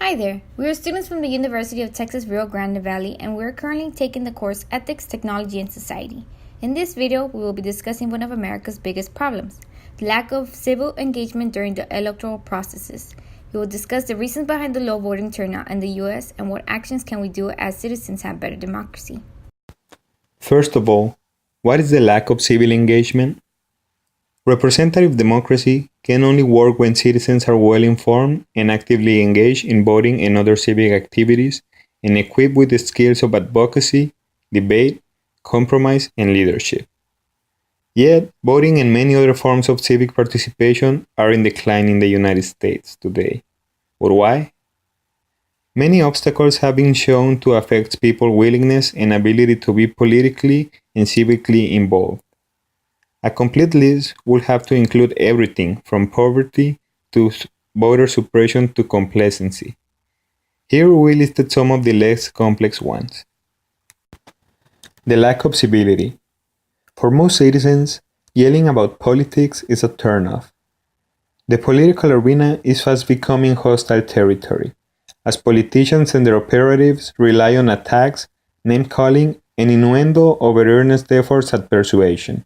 Hi there, we are students from the University of Texas Rio Grande Valley and we are currently taking the course Ethics, Technology, and Society. In this video, we will be discussing one of America's biggest problems, the lack of civil engagement during the electoral processes. We will discuss the reasons behind the low voting turnout in the U.S. and what actions can we do as citizens to have better democracy. First of all, what is the lack of civil engagement? Representative democracy can only work when citizens are well informed and actively engaged in voting and other civic activities and equipped with the skills of advocacy, debate, compromise, and leadership. Yet, voting and many other forms of civic participation are in decline in the United States today. But why? Many obstacles have been shown to affect people's willingness and ability to be politically and civically involved. A complete list would have to include everything from poverty to voter suppression to complacency. Here we listed some of the less complex ones. The lack of civility. For most citizens, yelling about politics is a turnoff. The political arena is fast becoming hostile territory, as politicians and their operatives rely on attacks, name-calling, and innuendo over earnest efforts at persuasion.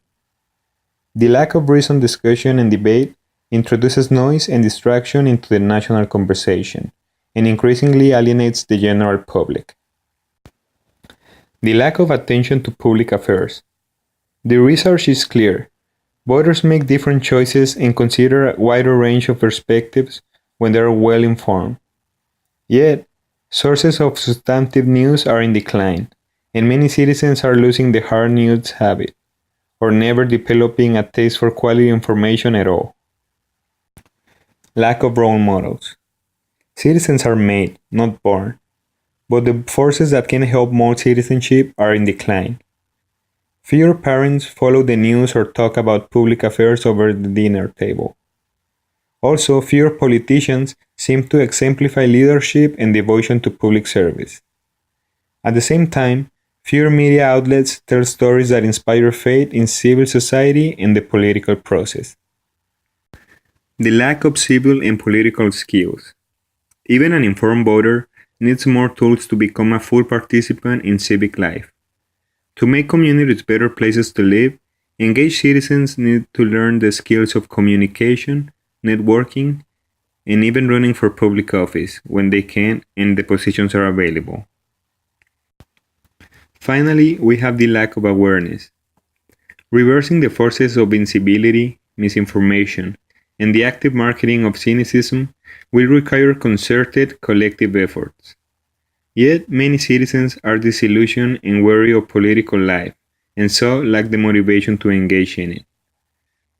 The lack of reasoned discussion and debate introduces noise and distraction into the national conversation, and increasingly alienates the general public. The lack of attention to public affairs. The research is clear. Voters make different choices and consider a wider range of perspectives when they are well informed. Yet, sources of substantive news are in decline, and many citizens are losing the hard news habit, or never developing a taste for quality information at all. Lack of role models. Citizens are made, not born, but the forces that can help mold citizenship are in decline. Fewer parents follow the news or talk about public affairs over the dinner table. Also, fewer politicians seem to exemplify leadership and devotion to public service. At the same time, fewer media outlets tell stories that inspire faith in civil society and the political process. The lack of civil and political skills. Even an informed voter needs more tools to become a full participant in civic life. To make communities better places to live, engaged citizens need to learn the skills of communication, networking, and even running for public office when they can and the positions are available. Finally, we have the lack of awareness. Reversing the forces of incivility, misinformation, and the active marketing of cynicism will require concerted collective efforts. Yet, many citizens are disillusioned and weary of political life, and so lack the motivation to engage in it.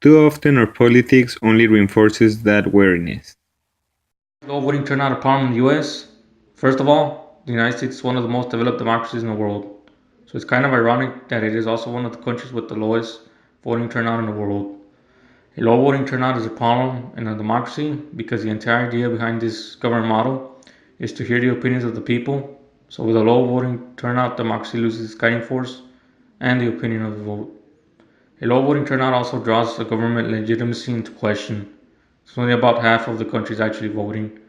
Too often, our politics only reinforces that weariness. Low voting turnout a problem in the US? First of all, the United States is one of the most developed democracies in the world. So it's kind of ironic that it is also one of the countries with the lowest voting turnout in the world. A low voting turnout is a problem in a democracy because the entire idea behind this government model is to hear the opinions of the people. So with a low voting turnout, democracy loses its guiding force and the opinion of the vote. A low voting turnout also draws the government legitimacy into question. So only about half of the country is actually voting.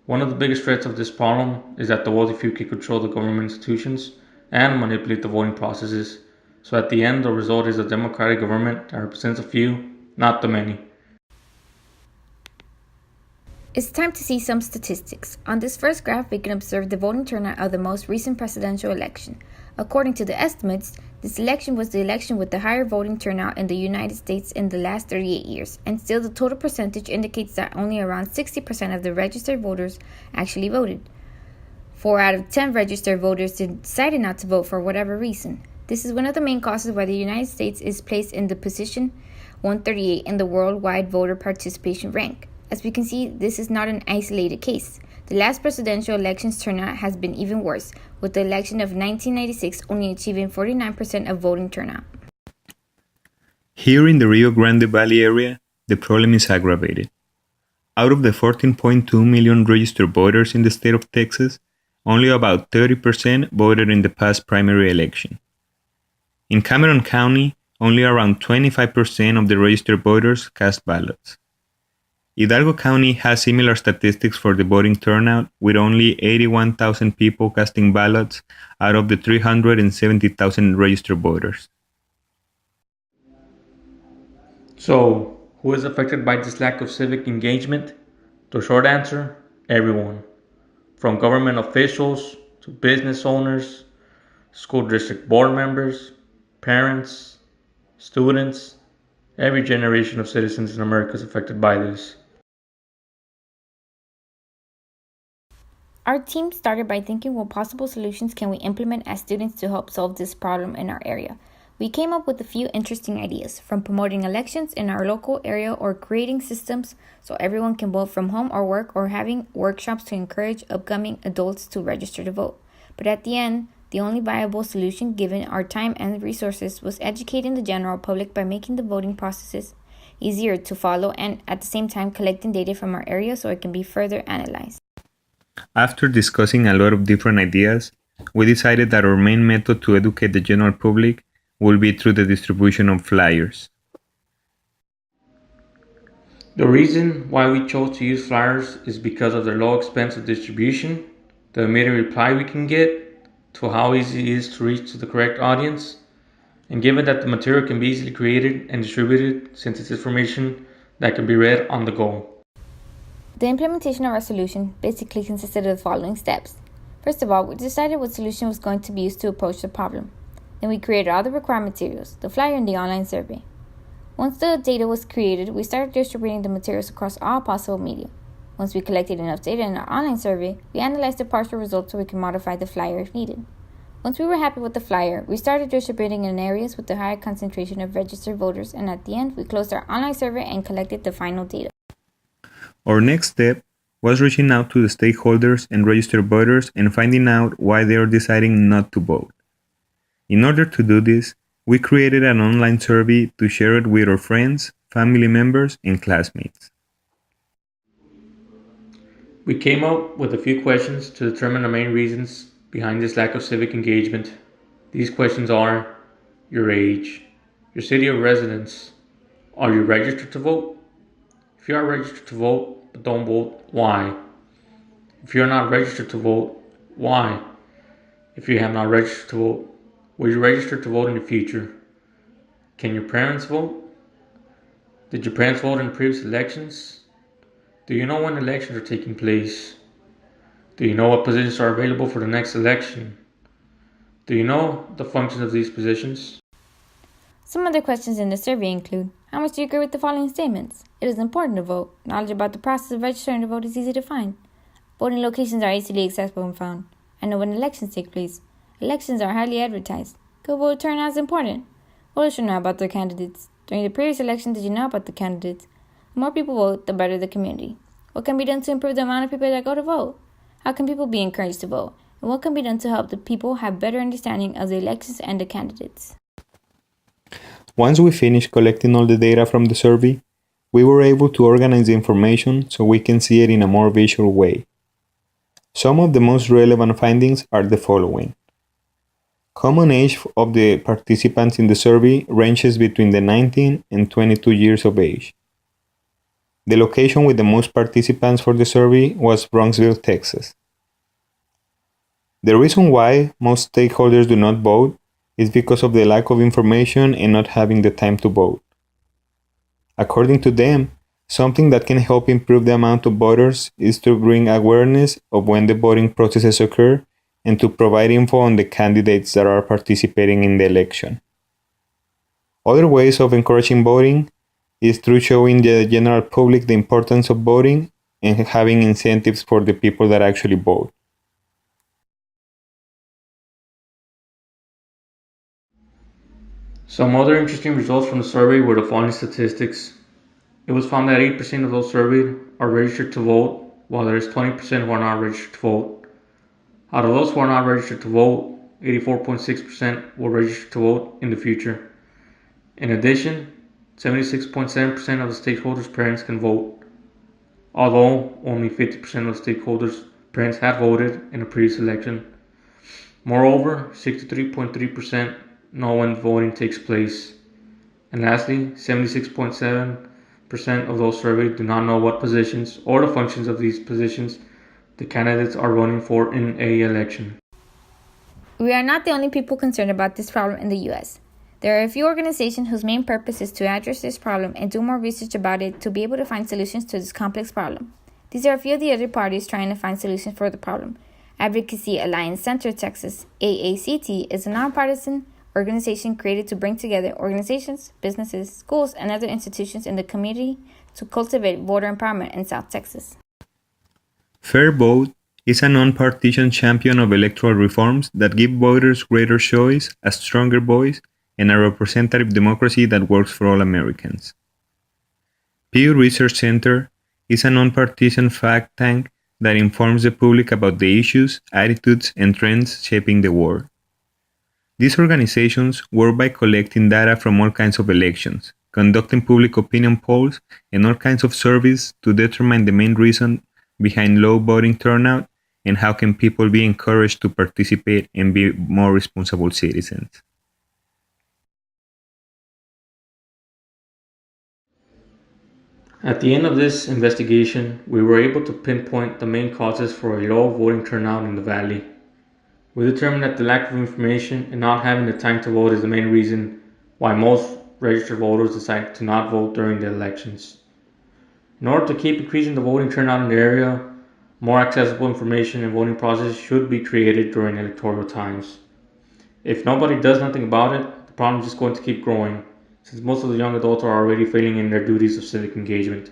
One of the biggest threats of this problem is that the wealthy few can control the government institutions and manipulate the voting processes. So at the end, the result is a democratic government that represents a few, not the many. It's time to see some statistics. On this first graph, we can observe the voting turnout of the most recent presidential election. According to the estimates, this election was the election with the higher voting turnout in the United States in the last 38 years, and still the total percentage indicates that only around 60% of the registered voters actually voted. 4 out of 10 registered voters decided not to vote for whatever reason. This is one of the main causes why the United States is placed in the position 138 in the worldwide voter participation rank. As we can see, this is not an isolated case. The last presidential election's turnout has been even worse, with the election of 1996 only achieving 49% of voting turnout. Here in the Rio Grande Valley area, the problem is aggravated. Out of the 14.2 million registered voters in the state of Texas, only about 30% voted in the past primary election. In Cameron County, only around 25% of the registered voters cast ballots. Hidalgo County has similar statistics for the voting turnout, with only 81,000 people casting ballots out of the 370,000 registered voters. So, who is affected by this lack of civic engagement? The short answer: everyone. From government officials to business owners, school district board members, parents, students, every generation of citizens in America is affected by this. Our team started by thinking what possible solutions can we implement as students to help solve this problem in our area. We came up with a few interesting ideas, from promoting elections in our local area or creating systems so everyone can vote from home or work, or having workshops to encourage upcoming adults to register to vote. But at the end, the only viable solution given our time and resources was educating the general public by making the voting processes easier to follow and at the same time collecting data from our area so it can be further analyzed. After discussing a lot of different ideas, we decided that our main method to educate the general public will be through the distribution of flyers. The reason why we chose to use flyers is because of their low expense of distribution, the immediate reply we can get, to how easy it is to reach to the correct audience, and given that the material can be easily created and distributed since it's information that can be read on the go. The implementation of our solution basically consisted of the following steps. First of all, we decided what solution was going to be used to approach the problem. Then we created all the required materials, the flyer and the online survey. Once the data was created, we started distributing the materials across all possible media. Once we collected enough data in our online survey, we analyzed the partial results so we could modify the flyer if needed. Once we were happy with the flyer, we started distributing in areas with the higher concentration of registered voters, and at the end, we closed our online survey and collected the final data. Our next step was reaching out to the stakeholders and registered voters and finding out why they are deciding not to vote. In order to do this, we created an online survey to share it with our friends, family members, and classmates. We came up with a few questions to determine the main reasons behind this lack of civic engagement. These questions are: your age, your city of residence, are you registered to vote? If you are registered to vote but don't vote, why? If you're not registered to vote, why? If you have not registered to vote, will you register to vote in the future? Can your parents vote? Did your parents vote in previous elections? Do you know when elections are taking place? Do you know what positions are available for the next election? Do you know the functions of these positions? Some other questions in the survey include: how much do you agree with the following statements? It is important to vote. Knowledge about the process of registering to vote is easy to find. Voting locations are easily accessible and found. I know when elections take place. Elections are highly advertised. Good voter turnout is important. Voters should know about their candidates. During the previous election, did you know about the candidates? The more people vote, the better the community. What can be done to improve the amount of people that go to vote? How can people be encouraged to vote? And what can be done to help the people have better understanding of the elections and the candidates? Once we finished collecting all the data from the survey, we were able to organize the information so we can see it in a more visual way. Some of the most relevant findings are the following. Common age of the participants in the survey ranges between the 19 and 22 years of age. The location with the most participants for the survey was Bronxville, Texas. The reason why most stakeholders do not vote is because of the lack of information and not having the time to vote. According to them, something that can help improve the amount of voters is to bring awareness of when the voting processes occur and to provide info on the candidates that are participating in the election. Other ways of encouraging voting is through showing the general public the importance of voting and having incentives for the people that actually vote. Some other interesting results from the survey were the following statistics. It was found that 8% of those surveyed are registered to vote, while there is 20% who are not registered to vote. Out of those who are not registered to vote, 84.6% will register to vote in the future. In addition, 76.7% of the stakeholders' parents can vote, although only 50% of the stakeholders' parents had voted in a previous election. Moreover, 63.3% know when voting takes place. And lastly, 76.7% of those surveyed do not know what positions or the functions of these positions the candidates are running for in a election. We are not the only people concerned about this problem in the US. There are a few organizations whose main purpose is to address this problem and do more research about it to be able to find solutions to this complex problem. These are a few of the other parties trying to find solutions for the problem. Advocacy Alliance Center Texas, AACT, is a nonpartisan organization created to bring together organizations, businesses, schools, and other institutions in the community to cultivate voter empowerment in South Texas. Fair Vote is a non-partisan champion of electoral reforms that give voters greater choice, a stronger voice, and a representative democracy that works for all Americans. Pew Research Center is a non-partisan fact tank that informs the public about the issues, attitudes, and trends shaping the world. These organizations work by collecting data from all kinds of elections, conducting public opinion polls, and all kinds of surveys to determine the main reason behind low voting turnout and how can people be encouraged to participate and be more responsible citizens. At the end of this investigation, we were able to pinpoint the main causes for a low voting turnout in the Valley. We determined that the lack of information and not having the time to vote is the main reason why most registered voters decide to not vote during the elections. In order to keep increasing the voting turnout in the area, more accessible information and voting processes should be created during electoral times. If nobody does nothing about it, the problem is just going to keep growing, since most of the young adults are already failing in their duties of civic engagement.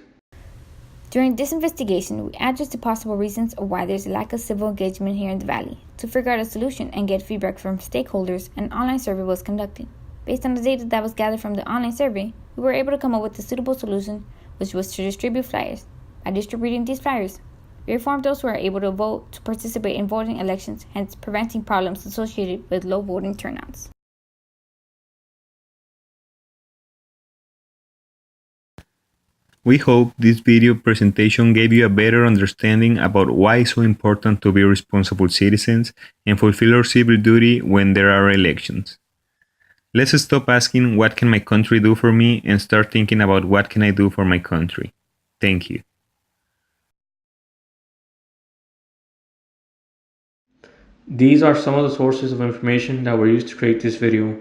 During this investigation, we addressed the possible reasons of why there's a lack of civil engagement here in the Valley. To figure out a solution and get feedback from stakeholders, an online survey was conducted. Based on the data that was gathered from the online survey, we were able to come up with a suitable solution, which was to distribute flyers. By distributing these flyers, we informed those who are able to vote to participate in voting elections, hence preventing problems associated with low voting turnouts. We hope this video presentation gave you a better understanding about why it's so important to be responsible citizens and fulfill our civil duty when there are elections. Let's stop asking what can my country do for me and start thinking about what can I do for my country. Thank you. These are some of the sources of information that were used to create this video.